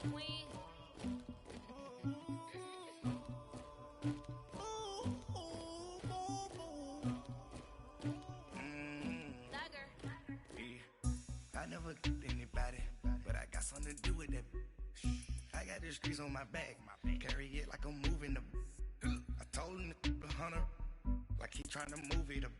I never anybody, but I got something to do with that. I got the streets on my back, carry it like I'm moving the. I told him the hunter, like he trying to move it up.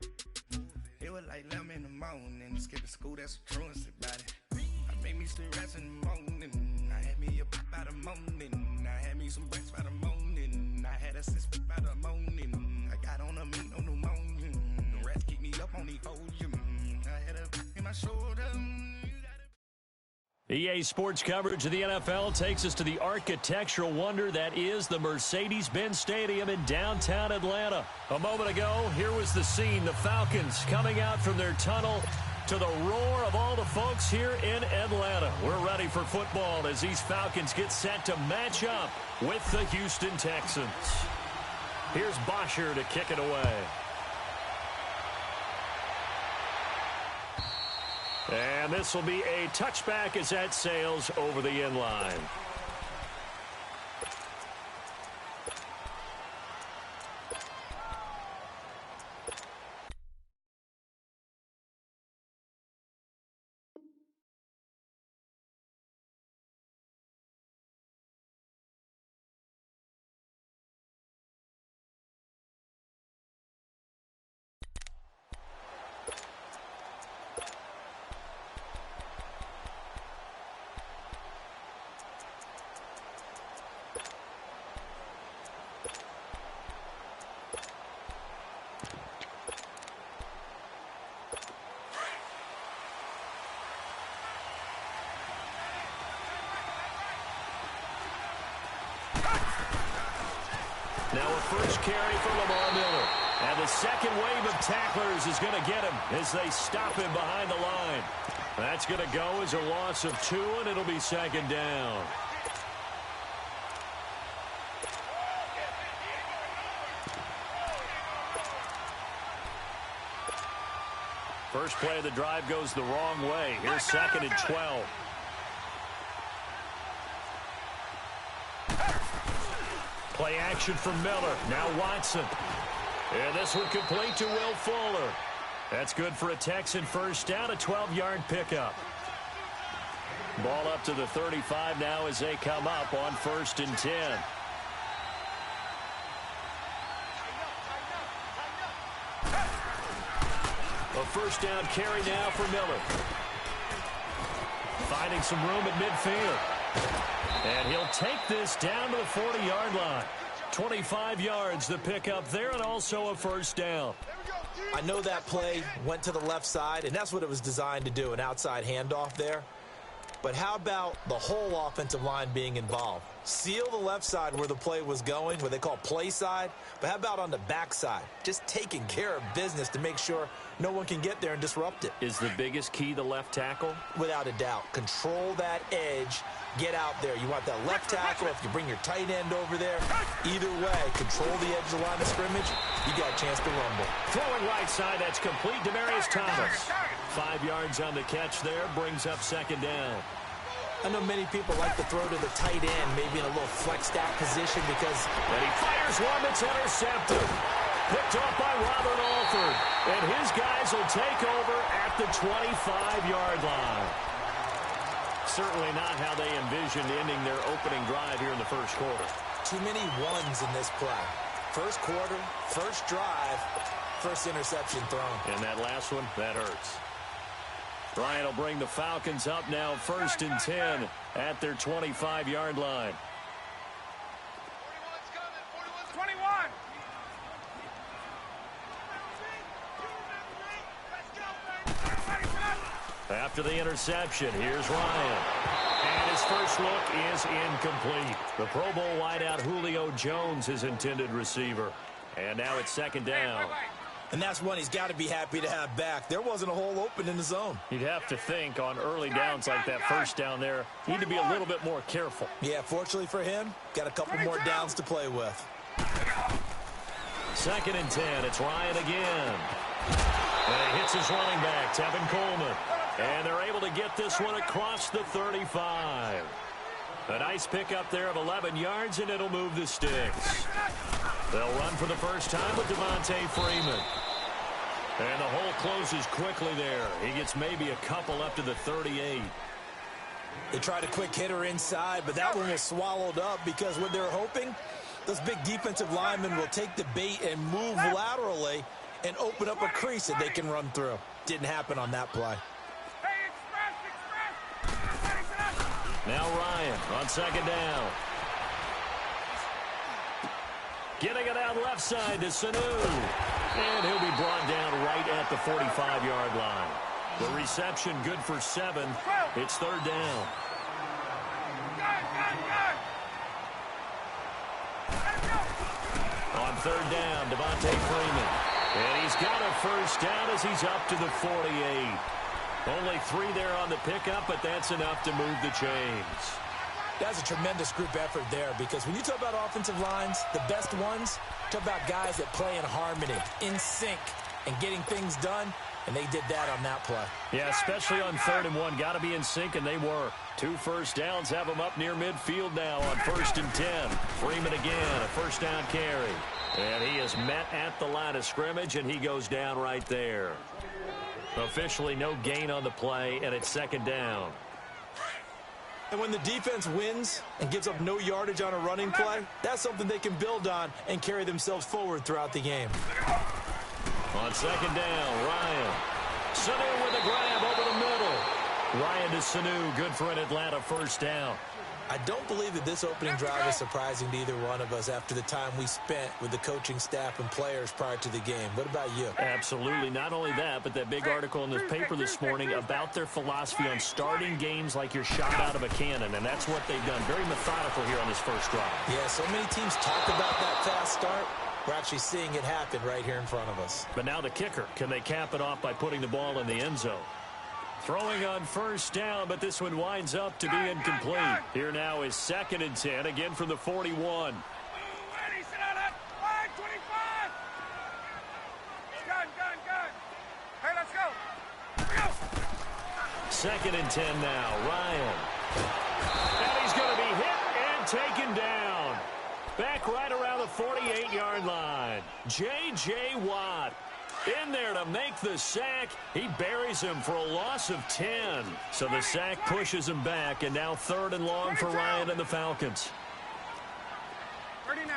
It was like 11 in the morning, skipping school, that's a truancy about it. I made me still rest in the morning. I had me a pop by the morning. I had me some breaks by the morning. I had a six by the morning. I got on a meat, no pneumonia. The rats keep me up on the podium. I had a in my shoulder. EA Sports coverage of the NFL takes us to the architectural wonder that is the Mercedes-Benz Stadium in downtown Atlanta. A moment ago, here was the scene. The Falcons coming out from their tunnel to the roar of all the folks here in Atlanta. We're ready for football as these Falcons get set to match up with the Houston Texans. Here's Bosher to kick it away. And this will be a touchback as that sails over the end line. Now a first carry for Lamar Miller. And the second wave of tacklers is going to get him as they stop him behind the line. That's going to go as a loss of 2, and it'll be second down. First play of the drive goes the wrong way. Here's second and 12. Play action for Miller. Now Watson. And this one complete to Will Fuller. That's good for a Texan first down, a 12-yard pickup. Ball up to the 35 now as they come up on 1st and 10. A first down carry now for Miller. Finding some room at midfield. And he'll take this down to the 40-yard line. 25 yards the pickup there, and also a first down. I know that play went to the left side, and that's what it was designed to do, an outside handoff there. But how about the whole offensive line being involved? Seal the left side where the play was going, what they call play side. But how about on the back side? Just taking care of business to make sure no one can get there and disrupt it. Is the biggest key the left tackle? Without a doubt. Control that edge. Get out there. You want that left tackle. If you bring your tight end over there, either way, control the edge of the line of scrimmage, you got a chance to rumble. Throwing right side, that's complete. Demaryius Thomas. 5 yards on the catch there, brings up second down. I know many people like to throw to the tight end, maybe in a little flexed out position because... And he fires one that's intercepted. Picked off by Robert Alford. And his guys will take over at the 25-yard line. Certainly not how they envisioned ending their opening drive here in the first quarter. Too many ones in this play. First quarter, first drive, first interception thrown. And that last one, that hurts. Bryant will bring the Falcons up now 1st and 10 at their 25-yard line. 21. After the interception, here's Ryan. And his first look is incomplete. The Pro Bowl wideout Julio Jones, his intended receiver. And now it's second down. And that's one he's got to be happy to have back. There wasn't a hole open in the zone. You'd have to think on early downs like that first down there, need to be a little bit more careful. Yeah, fortunately for him, got a couple more downs to play with. 2nd and 10, it's Ryan again. And he hits his running back, Tevin Coleman. And they're able to get this one across the 35. A nice pickup there of 11 yards, and it'll move the sticks. They'll run for the first time with Devontae Freeman. And the hole closes quickly there. He gets maybe a couple up to the 38. They tried a quick hitter inside, but that one was swallowed up because what they're hoping, those big defensive linemen will take the bait and move laterally and open up a crease that they can run through. Didn't happen on that play. Now Ryan on second down. Getting it out left side to Sanu. And he'll be brought down right at the 45-yard line. The reception good for 7. It's third down. On third down, Devontae Freeman. And he's got a first down as he's up to the 48. Only 3 there on the pickup, but that's enough to move the chains. That's a tremendous group effort there because when you talk about offensive lines, the best ones, talk about guys that play in harmony, in sync, and getting things done, and they did that on that play. Yeah, especially on 3rd and 1. Got to be in sync, and they were. 2 first downs have them up near midfield now on 1st and 10. Freeman again, a first down carry. And he is met at the line of scrimmage, and he goes down right there. Officially no gain on the play, and it's second down. And when the defense wins and gives up no yardage on a running play, that's something they can build on and carry themselves forward throughout the game. On second down, Ryan. Sanu with a grab over the middle. Ryan to Sanu, good for an Atlanta first down. I don't believe that this opening drive is surprising to either one of us after the time we spent with the coaching staff and players prior to the game. What about you? Absolutely. Not only that, but that big article in the paper this morning about their philosophy on starting games like you're shot out of a cannon, and that's what they've done. Very methodical here on this first drive. Yeah, so many teams talk about that fast start. We're actually seeing it happen right here in front of us. But now the kicker. Can they cap it off by putting the ball in the end zone? Throwing on first down, but this one winds up to be incomplete. Here now is 2nd and 10, again from the 41. Second and 10 now, Ryan. And he's going to be hit and taken down. Back right around the 48-yard line. J.J. Watt. In there to make the sack. He buries him for a loss of 10. So the sack pushes him back, and now 3rd and long for Ryan and the Falcons. 39.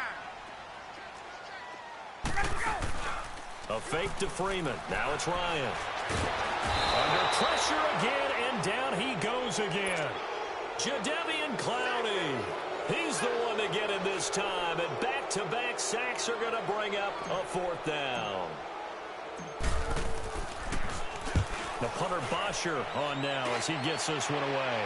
A fake to Freeman. Now it's Ryan. Under pressure again, and down he goes again. Jadeveon Clowney. He's the one to get it this time, and back-to-back sacks are going to bring up a 4th down. The punter Bosher on now as he gets this one away.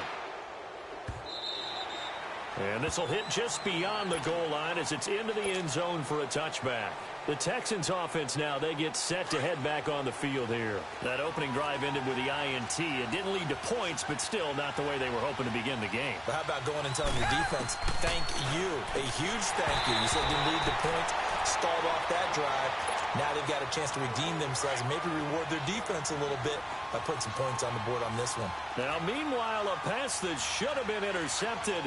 And this will hit just beyond the goal line as it's into the end zone for a touchback. The Texans offense now, they get set to head back on the field here. That opening drive ended with the INT. It didn't lead to points, but still not the way they were hoping to begin the game. But how about going and telling your defense, thank you, a huge thank you. You said didn't lead to points, stalled off that drive. Now they've got a chance to redeem themselves and maybe reward their defense a little bit by putting some points on the board on this one. Now, meanwhile, a pass that should have been intercepted,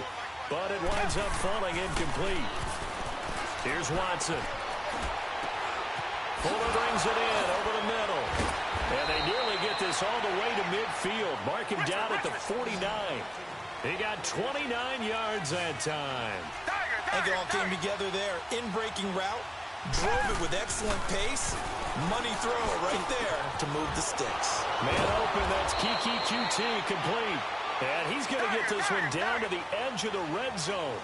but it winds up falling incomplete. Here's Watson. Fuller brings it in over the middle. And they nearly get this all the way to midfield. Mark him down at the 49. He got 29 yards that time. I think it all came together there. In-breaking route. Drove it with excellent pace. Money throw right there to move the sticks. Man open, that's Kiki QT complete. And he's going to get this one down to the edge of the red zone.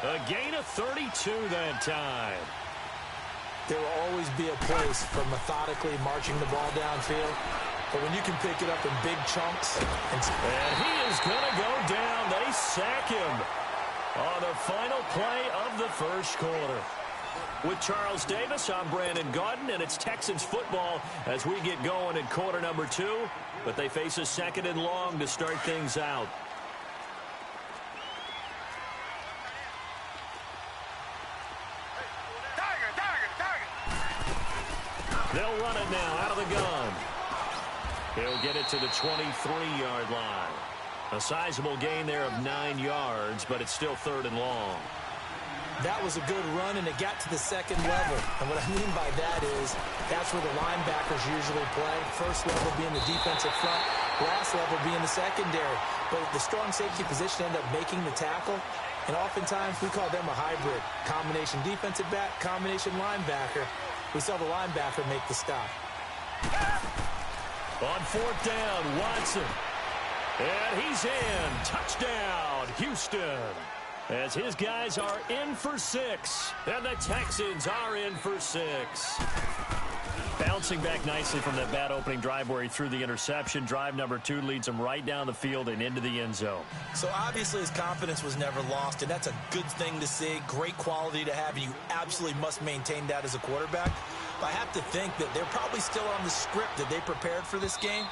A gain of 32 that time. There will always be a place for methodically marching the ball downfield. But when you can pick it up in big chunks. And he is going to go down. They sack him on the final play of the first quarter. With Charles Davis, I'm Brandon Gaudin, and it's Texans football as we get going in quarter number 2. But they face a 2nd and long to start things out. They'll run it now out of the gun. He'll get it to the 23-yard line. A sizable gain there of 9 yards, but it's still 3rd and long. That was a good run, and it got to the second level. And what I mean by that is that's where the linebackers usually play. First level being the defensive front, last level being the secondary. But the strong safety position ended up making the tackle, and oftentimes we call them a hybrid. Combination defensive back, combination linebacker. We saw the linebacker make the stop. On 4th down, Watson. And he's in. Touchdown, Houston. As his guys are in for 6. And the Texans are in for 6. Bouncing back nicely from that bad opening drive where he threw the interception. Drive number 2 leads him right down the field and into the end zone. So obviously his confidence was never lost, and that's a good thing to see. Great quality to have, and you absolutely must maintain that as a quarterback. But I have to think that they're probably still on the script that they prepared for this game.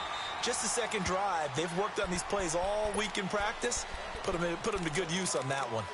Just the second drive, they've worked on these plays all week in practice. Put them to good use on that one.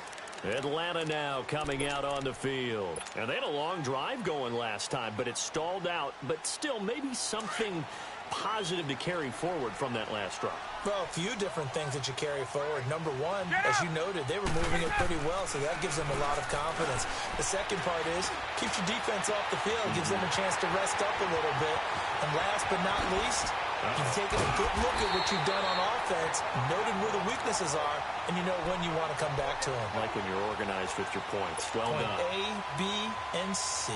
Atlanta now coming out on the field. And they had a long drive going last time, but it stalled out. But still, maybe something positive to carry forward from that last drive. Well, a few different things that you carry forward. Number one, as you noted, they were moving it pretty well, so that gives them a lot of confidence. The second part is, keeps your defense off the field, gives them a chance to rest up a little bit. And last but not least, you've taken a good look at what you've done on offense, noted where the weaknesses are, and you know when you want to come back to them. Like when you're organized with your points. Well Point done. A, B, and C.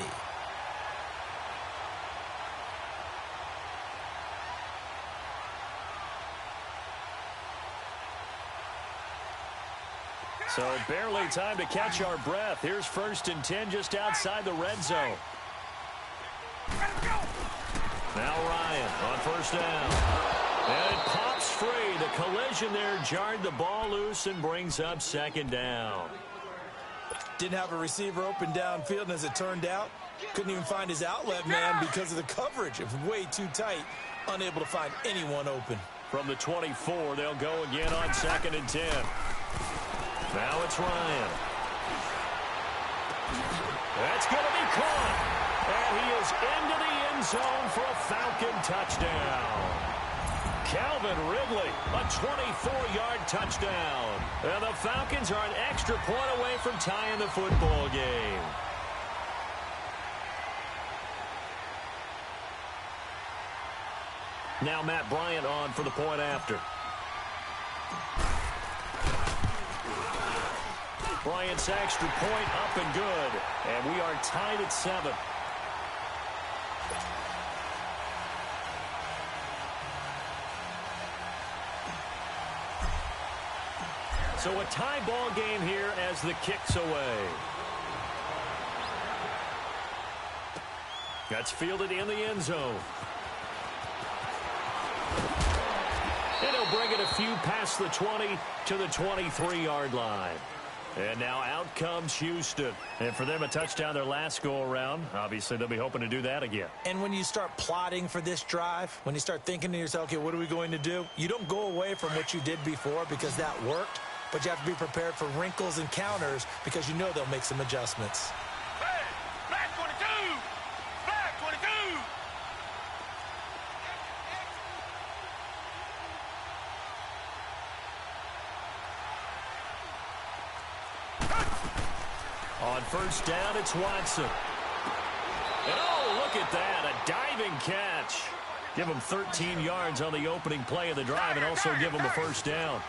So barely time to catch our breath. Here's 1st and 10 just outside the red zone. Now Ryan on 1st down. And it pops free. The collision there jarred the ball loose and brings up 2nd down. Didn't have a receiver open downfield, and as it turned out, couldn't even find his outlet man because of the coverage. It was way too tight, unable to find anyone open. From the 24, they'll go again on 2nd and 10. Now it's Ryan. That's going to be caught. And he is into the end zone for a Falcon touchdown. Calvin Ridley, a 24-yard touchdown. And the Falcons are an extra point away from tying the football game. Now Matt Bryant on for the point after. Bryant's extra point up and good. And we are tied at 7. So a tie ball game here as the kick's away. That's fielded in the end zone. And he'll bring it a few past the 20 to the 23-yard line. And now out comes Houston. And for them, a touchdown their last go-around. Obviously, they'll be hoping to do that again. And when you start plotting for this drive, when you start thinking to yourself, okay, what are we going to do? You don't go away from what you did before because that worked. But you have to be prepared for wrinkles and counters because you know they'll make some adjustments. Hey, black 22! Black 22! On 1st down, it's Watson. And oh, look at that, a diving catch. Give him 13 yards on the opening play of the drive and also give him a 1st down.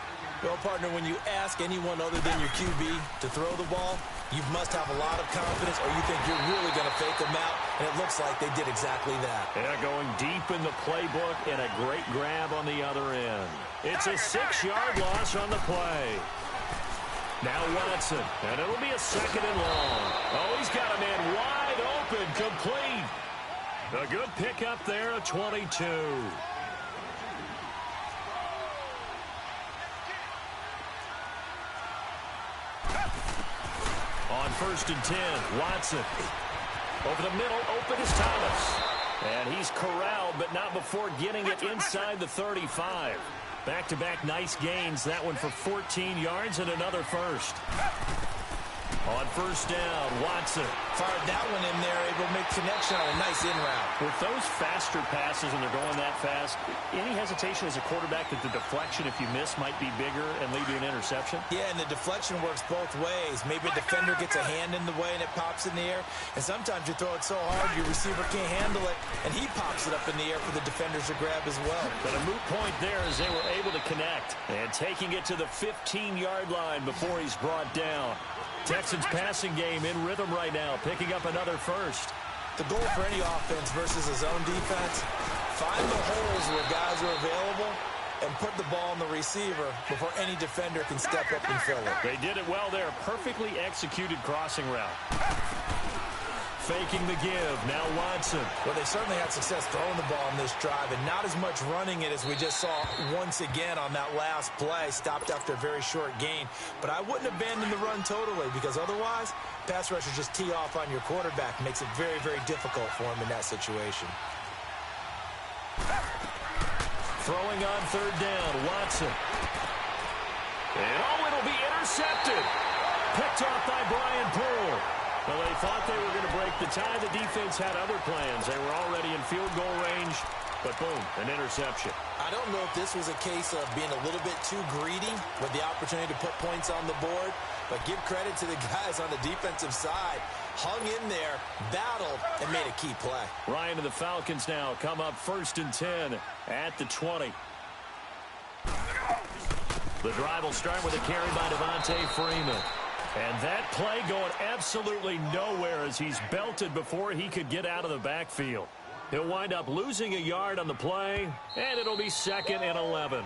Well, partner, when you ask anyone other than your QB to throw the ball, you must have a lot of confidence or you think you're really going to fake them out, and it looks like they did exactly that. Yeah, going deep in the playbook and a great grab on the other end. It's a 6-yard loss on the play. Now Watson, and it'll be a 2nd and long. Oh, he's got a man wide open, complete. A good pickup there, a 22. On 1st and 10, Watson. Over the middle, open is Thomas. And he's corralled, but not before getting it inside the 35. Back-to-back nice gains. That one for 14 yards and another 1st. On first down, Watson. Fired that one in there, able to make connection on a nice in route. With those faster passes and they're going that fast, any hesitation as a quarterback that the deflection, if you miss, might be bigger and lead to an interception? Yeah, and the deflection works both ways. Maybe a defender gets a hand in the way and it pops in the air. And sometimes you throw it so hard your receiver can't handle it, and he pops it up in the air for the defenders to grab as well. But a moot point there as they were able to connect. And taking it to the 15-yard line before he's brought down. Texans passing game in rhythm right now, picking up another first. The goal for any offense versus a zone defense, find the holes where guys are available and put the ball on the receiver before any defender can step up and fill it. They did it well there. Perfectly executed crossing route. Faking the give. Now Watson. Well, they certainly had success throwing the ball in this drive and not as much running it as we just saw once again on that last play. Stopped after a very short gain. But I wouldn't abandon the run totally because otherwise, pass rushers just tee off on your quarterback. Makes it very, very difficult for him in that situation. Throwing on third down, Watson. And it'll be intercepted. Picked off by Brian Poole. Well, they thought they were going to break the tie. The defense had other plans. They were already in field goal range, but boom, an interception. I don't know if this was a case of being a little bit too greedy with the opportunity to put points on the board, but give credit to the guys on the defensive side. Hung in there, battled, and made a key play. Ryan and the Falcons now come up 1st and 10 at the 20. The drive will start with a carry by Devontae Freeman. And that play going absolutely nowhere as he's belted before he could get out of the backfield. He'll wind up losing a yard on the play, and it'll be 2nd and 11.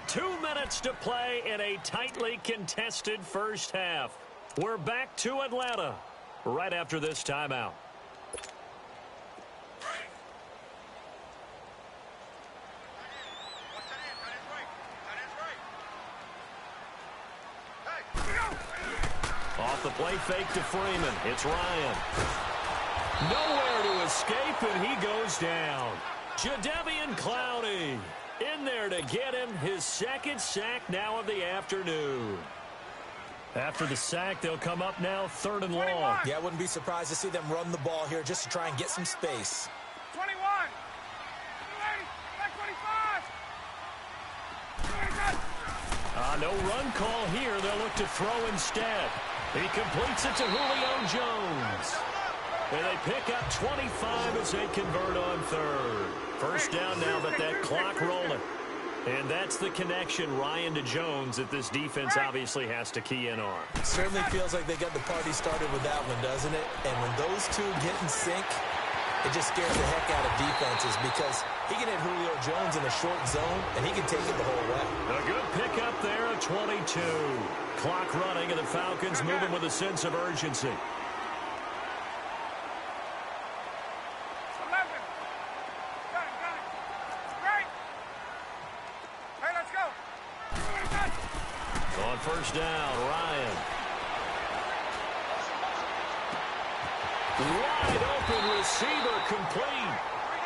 2 minutes to play in a tightly contested first half. We're back to Atlanta right after this timeout. Off the play fake to Freeman. It's Ryan. Nowhere to escape, and he goes down. Jadeveon Clowney in there to get him his 2nd sack now of the afternoon. After the sack, they'll come up now 3rd and long. Yeah, I wouldn't be surprised to see them run the ball here just to try and get some space. 21. Back 25. No run call here. They'll look to throw instead. He completes it to Julio Jones. And they pick up 25 as they convert on 3rd. First down now, but that clock rolling. And that's the connection, Ryan to Jones, that this defense obviously has to key in on. Certainly feels like they got the party started with that one, doesn't it? And when those two get in sync, it just scares the heck out of defenses because he can hit Julio Jones in a short zone, and he can take it the whole way. A good pickup there at 22. Clock running, and the Falcons moving with a sense of urgency. 11. Got it. Great. Hey, let's go. On first down, Ryan. Wide open receiver complete.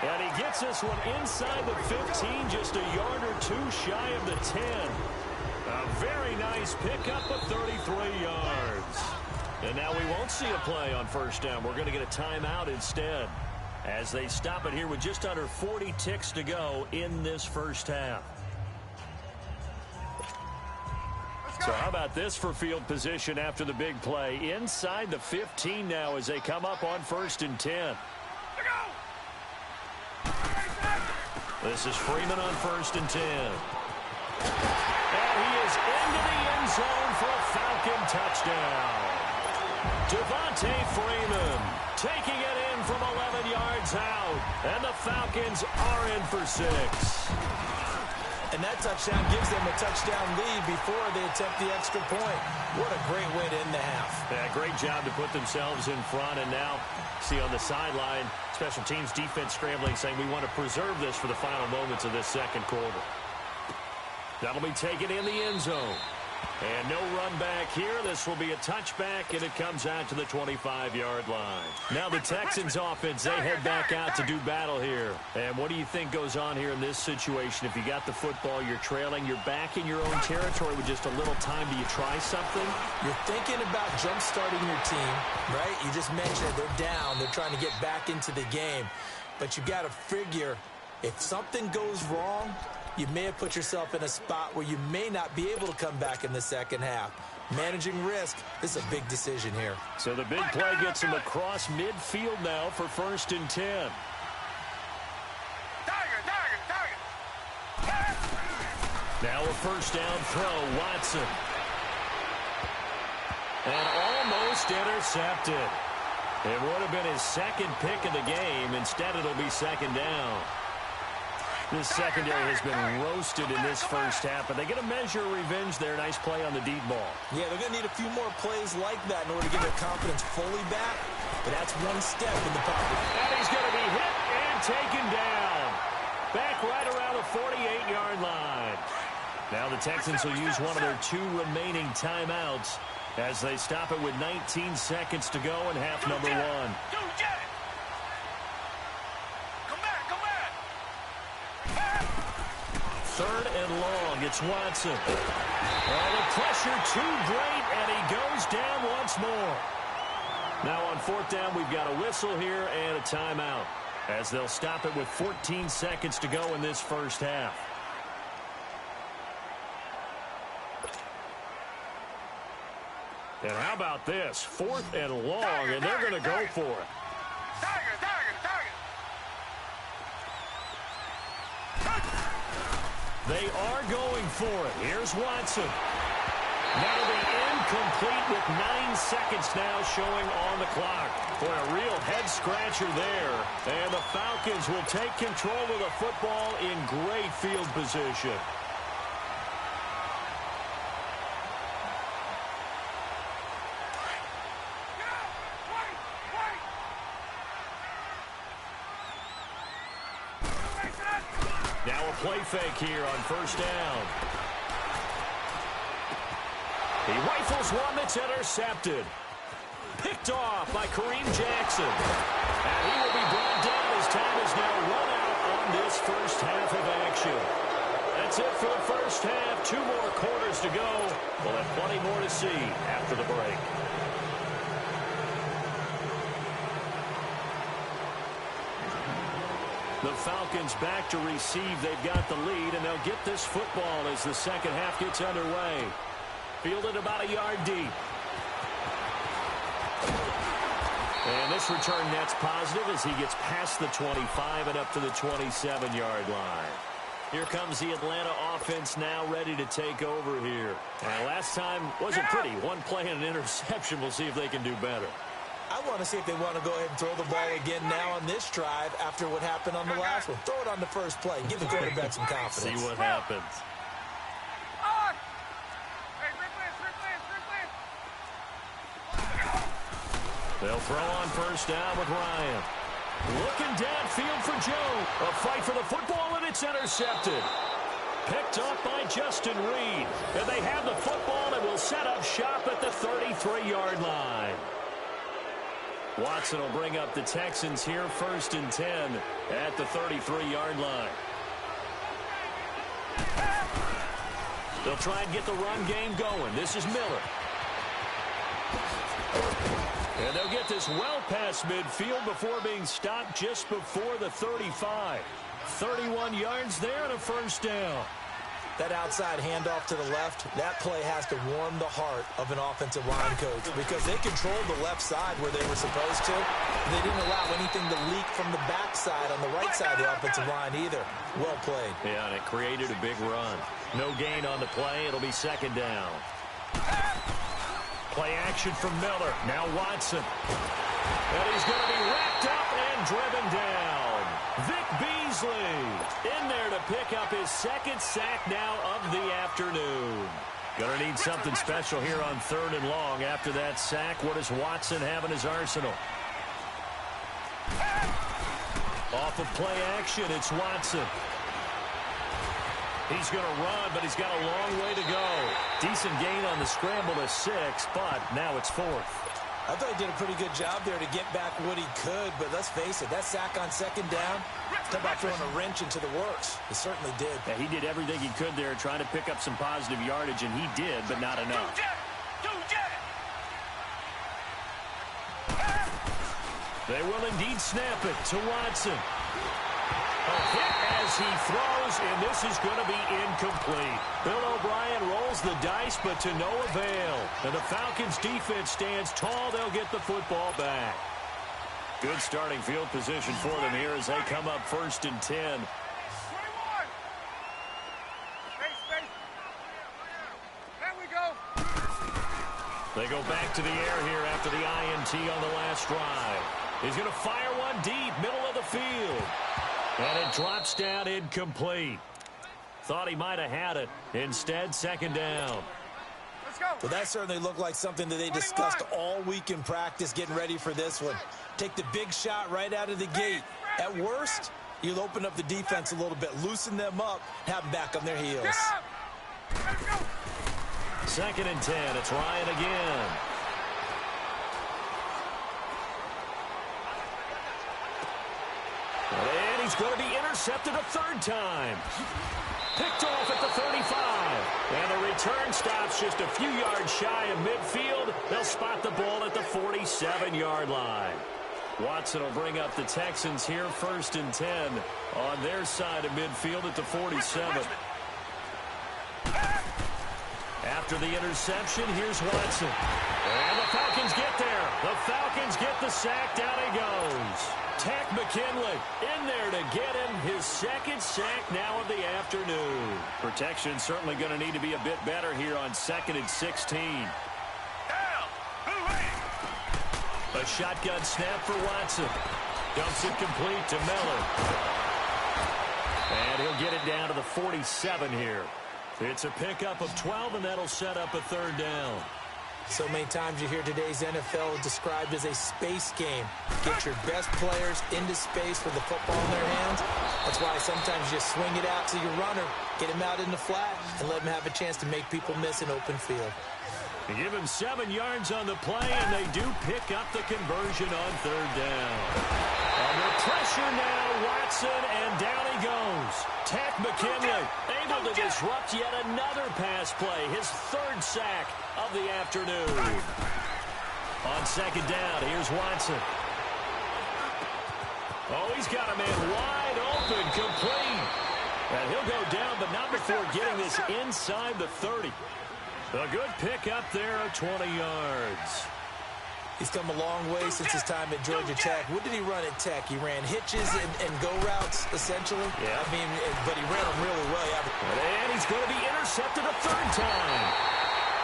And he gets this one inside the 15, just a yard or two shy of the 10. A very nice pickup of 33 yards. And now we won't see a play on first down. We're going to get a timeout instead as they stop it here with just under 40 ticks to go in this first half. So how about this for field position after the big play? Inside the 15 now as they come up on 1st and 10. This is Freeman on 1st and 10. And he is into the end zone for a Falcon touchdown. Devontae Freeman taking it in from 11 yards out. And the Falcons are in for 6. And that touchdown gives them a touchdown lead before they attempt the extra point. What a great way to end the half. Yeah, great job to put themselves in front. And now, see on the sideline, special teams defense scrambling, saying we want to preserve this for the final moments of this second quarter. That'll be taken in the end zone. And no run back here. This will be a touchback, and it comes out to the 25-yard line. Now the Texans offense, they head back out to do battle here. And what do you think goes on here in this situation? If you got the football, you're trailing, you're back in your own territory with just a little time. Do you try something? You're thinking about jump-starting your team, right? You just mentioned they're down. They're trying to get back into the game. But you got to figure if something goes wrong, you may have put yourself in a spot where you may not be able to come back in the second half. Managing risk, this is a big decision here. So the big play gets him across midfield now for 1st and 10. Now a first down throw, Watson. And almost intercepted. It would have been his second pick of the game. Instead, it'll be second down. This secondary has been roasted in this first half, but they get a measure of revenge there. Nice play on the deep ball. Yeah, they're going to need a few more plays like that in order to get their confidence fully back, but that's one step in the pocket. And he's going to be hit and taken down. Back right around the 48-yard line. Now the Texans will use one of their 2 remaining timeouts as they stop it with 19 seconds to go in half number 1. Third and long. It's Watson. Oh, the pressure too great, and he goes down once more. Now on 4th down, we've got a whistle here and a timeout as they'll stop it with 14 seconds to go in this first half. And how about this? 4th and long, and they're going to go for it. They are going for it. Here's Watson. That'll be incomplete with 9 seconds now showing on the clock. Boy, a real head-scratcher there. And the Falcons will take control of the football in great field position. Now a play fake here on first down. He rifles one that's intercepted. Picked off by Kareem Jackson. And he will be brought down as time is now run out on this first half of action. That's it for the first half. 2 more quarters to go. We'll have plenty more to see after the break. The Falcons back to receive. They've got the lead, and they'll get this football as the second half gets underway. Fielded about a yard deep. And this return net's positive as he gets past the 25 and up to the 27-yard line. Here comes the Atlanta offense now ready to take over here. And last time wasn't pretty. 1 play and an interception. We'll see if they can do better. I want to see if they want to go ahead and throw the ball again now on this drive after what happened on the last one. Throw it on the first play. Give the quarterback some confidence. See what happens. They'll throw on first down with Ryan. Looking downfield for Joe. A fight for the football, and it's intercepted. Picked up by Justin Reed. And they have the football and will set up shop at the 33-yard line. Watson will bring up the Texans here, 1st and 10 at the 33-yard line. They'll try and get the run game going. This is Miller. And they'll get this well past midfield before being stopped just before the 35. 31 yards there and a first down. That outside handoff to the left, that play has to warm the heart of an offensive line coach because they controlled the left side where they were supposed to. They didn't allow anything to leak from the backside on the right side of the offensive line either. Well played. Yeah, and it created a big run. No gain on the play. It'll be second down. Play action from Miller. Now Watson. And he's going to be wrapped up and driven down. Vic Beasley in there to pick up his 2nd sack now of the afternoon. Going to need something special here on 3rd and long. After that sack, what does Watson have in his arsenal? Off of play action, it's Watson. He's going to run, but he's got a long way to go. Decent gain on the scramble to 6, but now it's 4th. I thought he did a pretty good job there to get back what he could, but let's face it, that sack on 2nd down, talk about throwing a wrench into the works. It certainly did. Yeah, he did everything he could there trying to pick up some positive yardage, and he did, but not enough. They will indeed snap it to Watson. A hit as he throws, and this is going to be incomplete. Bill O'Brien rolls the dice, but to no avail. And the Falcons' defense stands tall. They'll get the football back. Good starting field position for them here as they come up 1st and 10. 21. Space. There we go. They go back to the air here after the INT on the last drive. He's going to fire one deep, middle of the field. And it drops down incomplete. Thought he might have had it. Instead, 2nd down. Let's go. Well, that certainly looked like something that they discussed all week in practice getting ready for this one. Take the big shot right out of the gate. At worst, you'll open up the defense a little bit, loosen them up, have them back on their heels. Get up. Let's go. 2nd and 10. It's Ryan again. And he's going to be intercepted a 3rd time. Picked off at the 35. And the return stops just a few yards shy of midfield. They'll spot the ball at the 47-yard line. Watson will bring up the Texans here 1st and 10 on their side of midfield at the 47. After the interception, here's Watson. And the Falcons get there. The Falcons get the sack. Down he goes. Tack McKinley in there to get him his 2nd sack now of the afternoon. Protection certainly going to need to be a bit better here on 2nd and 16. A shotgun snap for Watson. Dumps it complete to Miller. And he'll get it down to the 47 here. It's a pickup of 12, and that'll set up a 3rd down. So many times you hear today's NFL described as a space game. Get your best players into space with the football in their hands. That's why sometimes you swing it out to your runner, get him out in the flat, and let him have a chance to make people miss an open field. They give him 7 yards on the play, and they do pick up the conversion on 3rd down. Under pressure now, Watson, and down he goes. Tack McKinley able to disrupt yet another pass play, his 3rd sack of the afternoon. On 2nd down, here's Watson. Oh, he's got a man wide open, complete. And he'll go down, but not before getting this inside the 30. A good pick up there of 20 yards. He's come a long way since his time at Georgia Tech. What did he run at Tech? He ran hitches and go routes, essentially. Yeah. I mean, but he ran them really well. And he's going to be intercepted a 3rd time.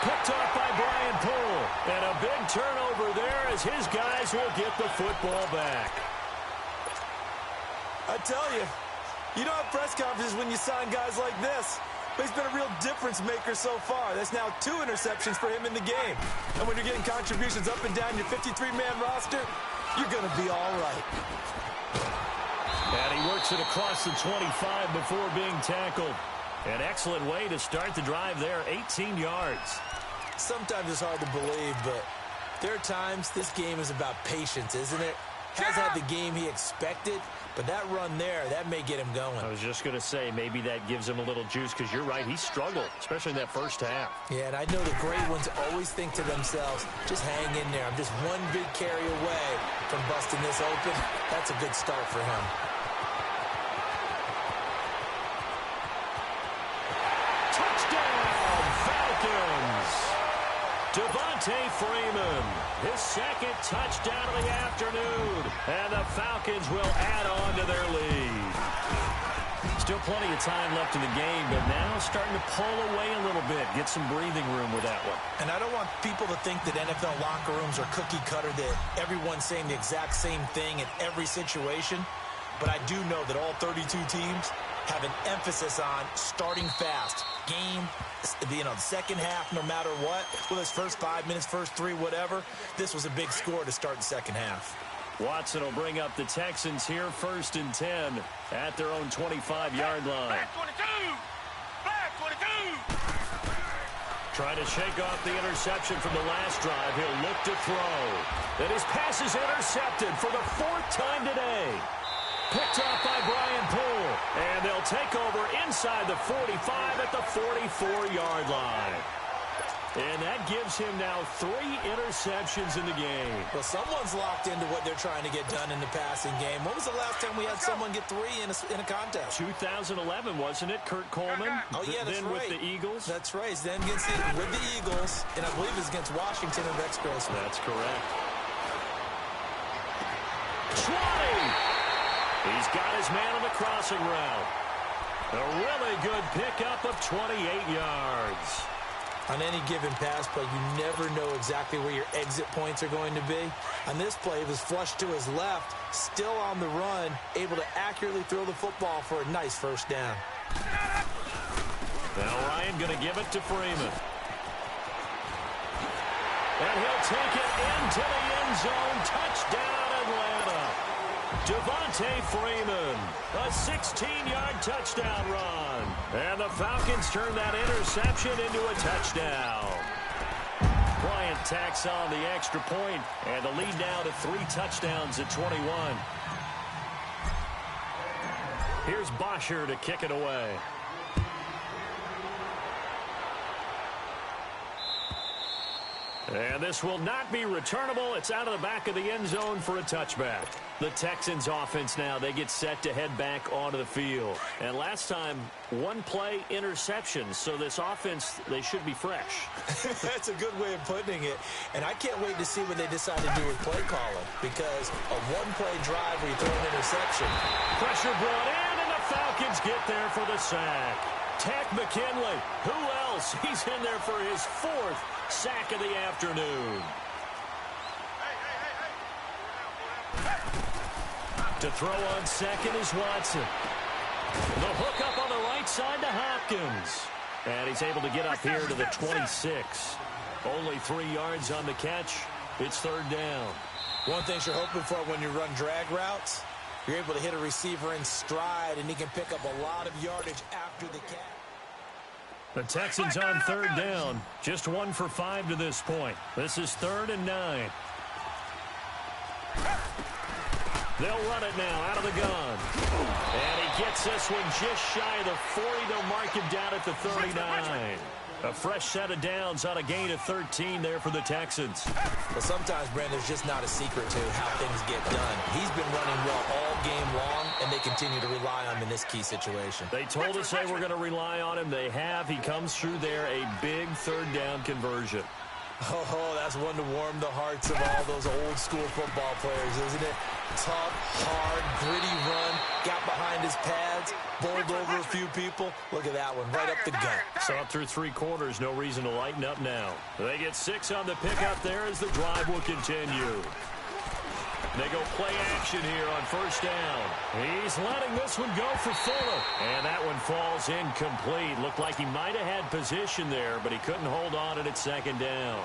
Picked off by Brian Poole. And a big turnover there as his guys will get the football back. I tell you, you don't have press conferences when you sign guys like this. But he's been a real difference maker so far. That's now 2 interceptions for him in the game. And when you're getting contributions up and down your 53-man roster, you're going to be all right. And he works it across the 25 before being tackled. An excellent way to start the drive there, 18 yards. Sometimes it's hard to believe, but there are times this game is about patience, isn't it? Has had the game he expected, but that run there, that may get him going. I was just going to say, maybe that gives him a little juice, because you're right, he struggled, especially in that 1st half. Yeah, and I know the great ones always think to themselves, just hang in there. I'm just one big carry away from busting this open. That's a good start for him. Touchdown, Falcons! Devontae Freeman, his 2nd touchdown of the afternoon, and the Falcons will add on to their lead. Still plenty of time left in the game, but now starting to pull away a little bit, get some breathing room with that one. And I don't want people to think that NFL locker rooms are cookie cutter, that everyone's saying the exact same thing in every situation, but I do know that all 32 teams have an emphasis on starting fast. Game, the 2nd half, no matter what, whether it's first 5 minutes, first 3, whatever, this was a big score to start the 2nd half. Watson will bring up the Texans here 1st and 10 at their own 25-yard line. Trying to shake off the interception from the last drive. He'll look to throw. And his pass is intercepted for the 4th time today. Picked off by Brian Poole. And they'll take over inside the 45 at the 44-yard line. And that gives him now 3 interceptions in the game. Well, someone's locked into what they're trying to get done in the passing game. When was the last time we had someone get 3 in a contest? 2011, wasn't it? Kurt Coleman. Oh, yeah, that's then right. with the Eagles. That's right. Then with the Eagles, and I believe it's against Washington and Rex Grossman. That's correct. 20! He's got his man on the crossing route. A really good pickup of 28 yards. On any given pass play, you never know exactly where your exit points are going to be. On this play, he was flushed to his left, still on the run, able to accurately throw the football for a nice first down. Now Ryan going to give it to Freeman. And he'll take it into the end zone. Touchdown, Atlanta. Devontae Freeman, a 16-yard touchdown run. And the Falcons turn that interception into a touchdown. Bryant tacks on the extra point, and the lead now to 3 touchdowns at 21. Here's Bosher to kick it away. And this will not be returnable. It's out of the back of the end zone for a touchback. The Texans offense now, they get set to head back onto the field. And last time, 1 play interception. So this offense, they should be fresh. That's a good way of putting it. And I can't wait to see what they decide to do with play calling. Because a 1-play drive where you throw an interception. Pressure brought in, and the Falcons get there for the sack. Tack McKinley. Who else? He's in there for his 4th sack of the afternoon. To throw on second is Watson. The hook up on the right side to Hopkins. And he's able to get up here to the 26. Only 3 yards on the catch. It's 3rd down. One thing you're hoping for when you run drag routes, you're able to hit a receiver in stride, and he can pick up a lot of yardage after the catch. The Texans on 3rd down. Just 1 for 5 to this point. This is 3rd and 9. They'll run it now out of the gun. And he gets this one just shy of the 40. They'll mark him down at the 39. A fresh set of downs on a gain of 13 there for the Texans. But sometimes, Brandon, there's just not a secret to how things get done. He's been running well all game long, and they continue to rely on him in this key situation. They told us they were going to rely on him. They have. He comes through there, a big 3rd down conversion. Oh, that's one to warm the hearts of all those old-school football players, isn't it? Tough, hard, gritty run, got behind his pads, bowled over a few people. Look at that one, right up the gut. Saw through 3 quarters, no reason to lighten up now. They get 6 on the pickup there as the drive will continue. They go play action here on 1st down. He's letting this one go for Fuller. And that one falls incomplete. Looked like he might have had position there, but he couldn't hold on at 2nd down.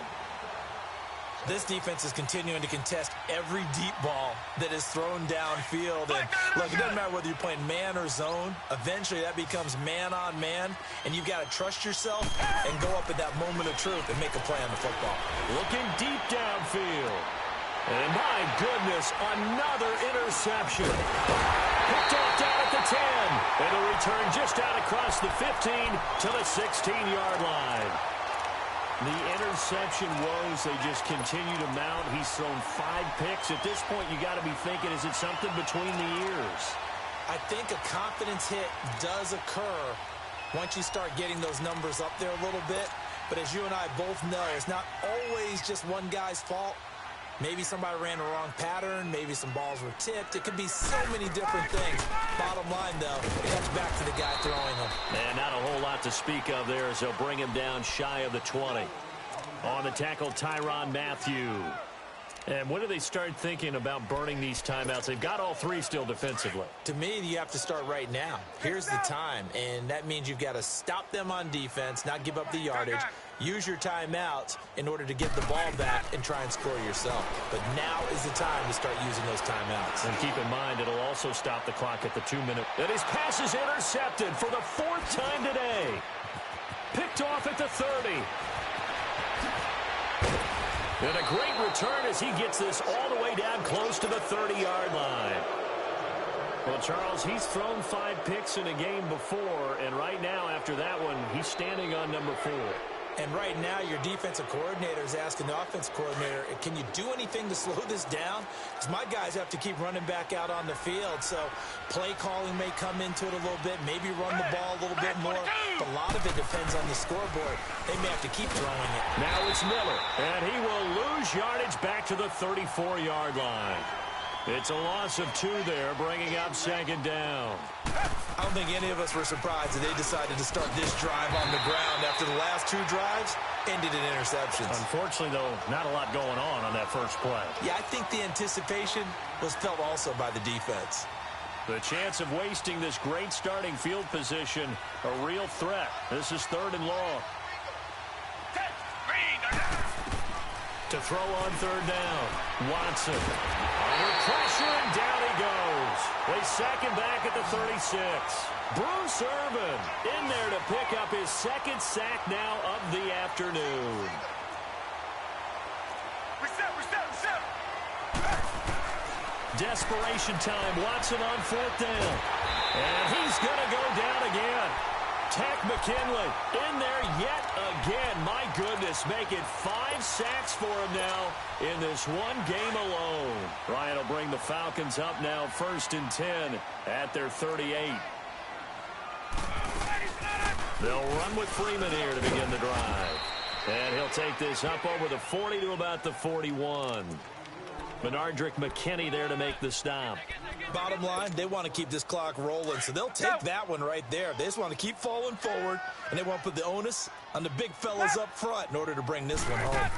This defense is continuing to contest every deep ball that is thrown downfield. And look, it doesn't matter whether you're playing man or zone. Eventually, that becomes man on man, and you've got to trust yourself and go up at that moment of truth and make a play on the football. Looking deep downfield. And my goodness, another interception. Picked off down at the 10. And a return just out across the 15 to the 16-yard line. The interception woes, they just continue to mount. He's thrown 5 picks. At this point, you got to be thinking, is it something between the ears? I think a confidence hit does occur once you start getting those numbers up there a little bit. But as you and I both know, it's not always just one guy's fault. Maybe somebody ran the wrong pattern. Maybe some balls were tipped. It could be so many different things. Bottom line, though, it comes back to the guy throwing them. And not a whole lot to speak of there as they'll bring him down shy of the 20. On the tackle, Tyrann Mathieu. And when do they start thinking about burning these timeouts? They've got all three still defensively. To me, you have to start right now. Here's the time, and that means you've got to stop them on defense, not give up the yardage, use your timeouts in order to get the ball back and try and score yourself. But now is the time to start using those timeouts. And keep in mind, it'll also stop the clock at the 2-minute. And his pass is intercepted for the 4th time today. Picked off at the 30. And a great return as he gets this all the way down close to the 30-yard line. Well, Charles, he's thrown 5 picks in a game before, and right now, after that one, he's standing on number 4. And right now, your defensive coordinator is asking the offensive coordinator, can you do anything to slow this down? Because my guys have to keep running back out on the field. So play calling may come into it a little bit, maybe run the ball a little bit more. But a lot of it depends on the scoreboard. They may have to keep throwing it. Now it's Miller, and he will lose yardage back to the 34-yard line. It's a loss of 2 there, bringing up 2nd down. I don't think any of us were surprised that they decided to start this drive on the ground after the last 2 drives ended in interceptions. Unfortunately, though, not a lot going on that first play. Yeah, I think the anticipation was felt also by the defense. The chance of wasting this great starting field position, a real threat. This is 3rd and long. To throw on 3rd down. Watson. Under pressure, and down he goes. They sack him back at the 36. Bruce Irvin in there to pick up his 2nd sack now of the afternoon. Reset. Desperation time. Watson on 4th down. And he's going to go down again. Tack McKinley in there yet again. My goodness, making 5 sacks for him now in this one game alone. Ryan will bring the Falcons up now 1st and 10 at their 38. They'll run with Freeman here to begin the drive. And he'll take this up over the 40 to about the 41. Benardrick McKinney there to make the stop. Bottom line, they want to keep this clock rolling, so they'll take that one right there. They just want to keep falling forward, and they want to put the onus on the big fellas up front in order to bring this one home.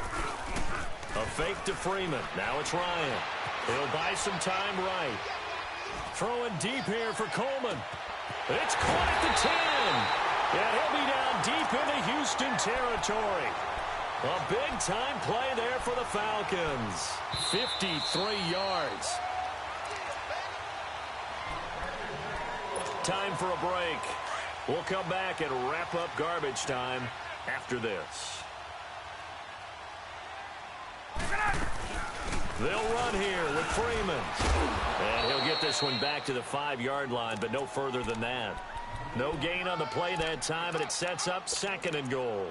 A fake to Freeman. Now it's Ryan. He'll buy some time right. Throwing deep here for Coleman. It's caught at the 10. And he'll be down deep into Houston territory. A big-time play there for the Falcons. 53 yards. Time for a break. We'll come back and wrap up garbage time after this. They'll run here with Freeman. And he'll get this one back to the 5-yard line, but no further than that. No gain on the play that time, and it sets up 2nd and goal.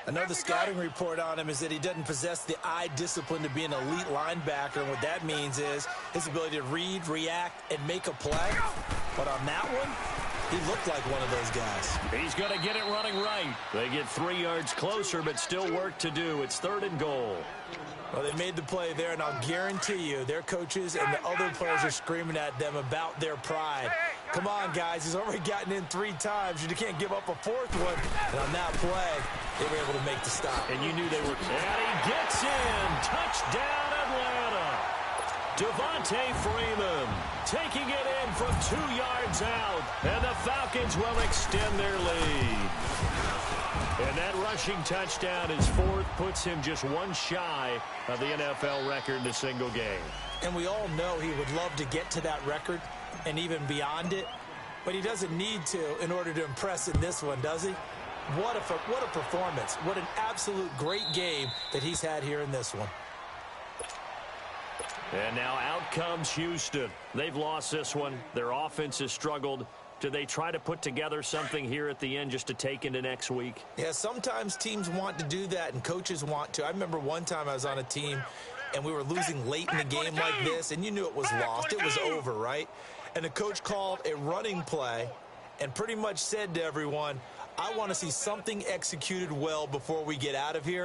I know the scouting report on him is that he doesn't possess the eye discipline to be an elite linebacker, and what that means is his ability to read, react, and make a play. But on that one, he looked like one of those guys. He's going to get it running right. They get 3 yards closer, but still work to do. It's 3rd and goal. Well, they made the play there, and I'll guarantee you their coaches and the other players are screaming at them about their pride. Come on, guys. He's already gotten in 3 times. You can't give up a 4th one. And on that play, they were able to make the stop. And you knew they were. And he gets in. Touchdown, Atlanta. Devontae Freeman taking it in from 2 yards out. And the Falcons will extend their lead. And that rushing touchdown, his 4th, puts him just 1 shy of the NFL record in a single game. And we all know he would love to get to that record and even beyond it, but he doesn't need to in order to impress in this one, does he? What a performance. What an absolute great game that he's had here in this one. And now out comes Houston. They've lost this one. Their offense has struggled. Do they try to put together something here at the end just to take into next week? Yeah, sometimes teams want to do that and coaches want to. I remember one time I was on a team and we were losing late in the game like this, and you knew it was lost. It was over, right? And the coach called a running play and pretty much said to everyone, I want to see something executed well before we get out of here.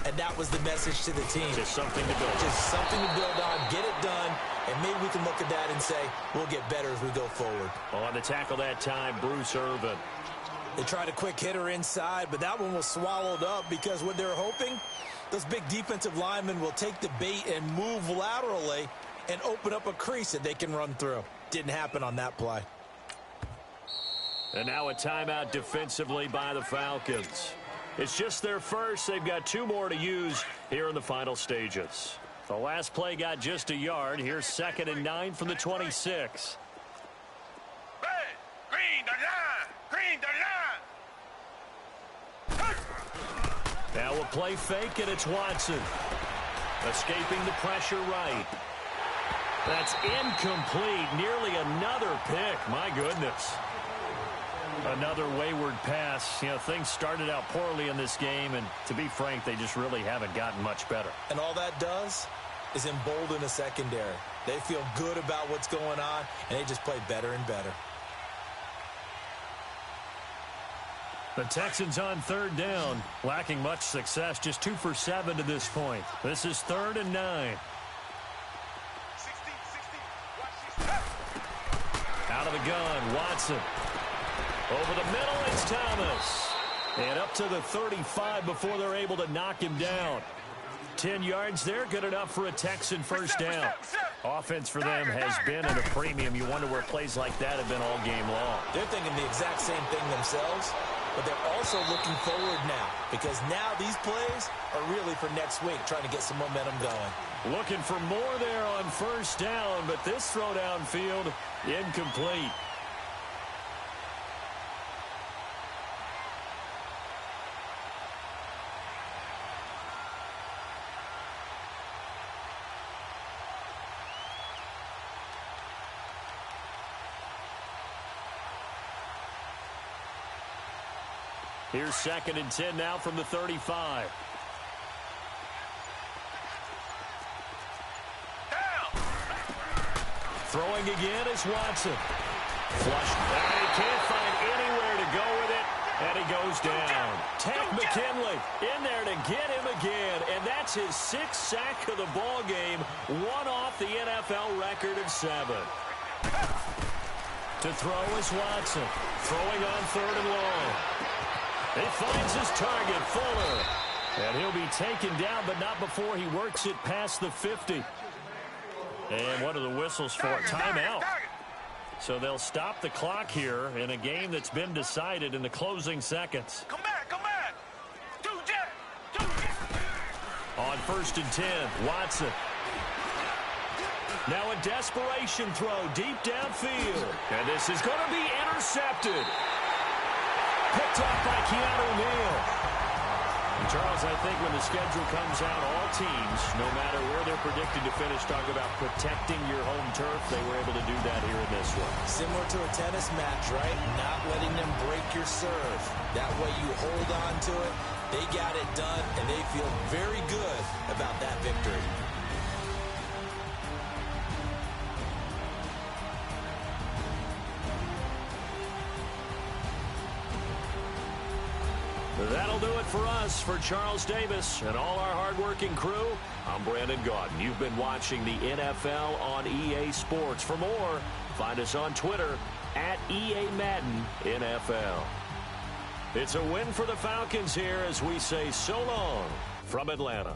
And that was the message to the team. Just something to build. Just something to build on, get it done, and maybe we can look at that and say, we'll get better as we go forward. On the tackle that time, Bruce Irvin. They tried a quick hitter inside, but that one was swallowed up because what they're hoping, those big defensive linemen will take the bait and move laterally and open up a crease that they can run through. Didn't happen on that play. And now a timeout defensively by the Falcons. It's just their first. They've got 2 more to use here in the final stages. The last play got just a yard. Here's 2nd and 9 from the 26. Green the line! Green the line! Now a play fake, and it's Watson. Escaping the pressure right. That's incomplete. Nearly another pick. My goodness. Another wayward pass. You know, things started out poorly in this game, and to be frank, they just really haven't gotten much better. And all that does is embolden a secondary. They feel good about what's going on, and they just play better and better. The Texans on 3rd down, lacking much success, just 2 for 7 to this point. This is 3rd and 9. 16. Watch this. Out of the gun, Watson. Over the middle, it's Thomas. And up to the 35 before they're able to knock him down. 10 yards there, good enough for a Texan first down. Offense for them has been at a premium. You wonder where plays like that have been all game long. They're thinking the exact same thing themselves, but they're also looking forward now because now these plays are really for next week, trying to get some momentum going. Looking for more there on first down, but this throw downfield incomplete. Here's 2nd and 10 now from the 35. Throwing again is Watson. Flush. And he can't find anywhere to go with it, and he goes down. Tank McKinley in there to get him again, and that's his 6th sack of the ball game, one off the NFL record of 7. To throw is Watson. Throwing on 3rd and long. He finds his target, Fuller. And he'll be taken down, but not before he works it past the 50. And what are the whistles for? Timeout. So they'll stop the clock here in a game that's been decided in the closing seconds. Come back! On 1st and 10, Watson. Now a desperation throw deep downfield. And this is going to be intercepted. Picked off by Keanu Neal. And Charles, I think when the schedule comes out, all teams, no matter where they're predicted to finish, talk about protecting your home turf. They were able to do that here in this one. Similar to a tennis match, right? Not letting them break your serve. That way you hold on to it. They got it done, and they feel very good about that victory. That'll do it for us. For Charles Davis and all our hardworking crew, I'm Brandon Gaudin. You've been watching the NFL on EA Sports. For more, find us on Twitter at EA Madden NFL. It's a win for the Falcons here as we say so long from Atlanta.